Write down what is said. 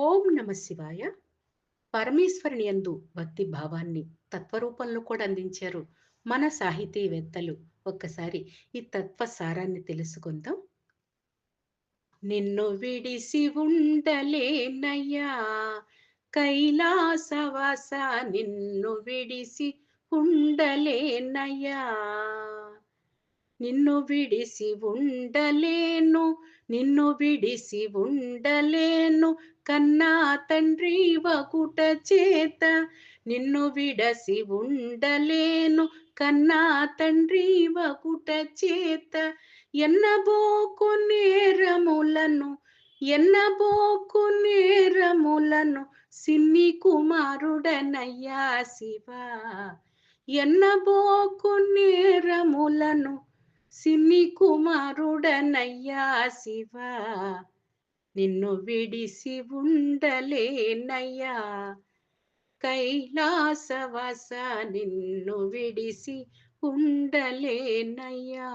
ఓం నమ శివాయ. పరమేశ్వరుని యందు భక్తి భావాన్ని తత్వరూపంలో కూడా అందించారు మన సాహితీవేత్తలు. ఒక్కసారి ఈ తత్వ సారాన్ని తెలుసుకుందాం. నిన్ను విడిసి ఉండలేనయ్యా కైలాసవాస, నిన్ను విడిసి ఉండలేనయ్యా, నిన్ను విడిసి ఉండలేను, నిన్ను విడిసి ఉండలేను, కన్నా తండ్రి వగుట చేత నిన్ను విడసి ఉండలేను, కన్నా తండ్రి వగుట చేత ఎన్నబోకు నేరములను, ఎన్నబోకు నేరములను సిన్ని కుమారుడనయ్యా శివా, ఎన్నబోకు నేరములను సిన్ని కుమారుడనయ్యా శివా, నిన్ను విడిసి ఉండలేనయ్యా కైలాసవాస, నిన్ను విడిసి ఉండలేనయ్యా.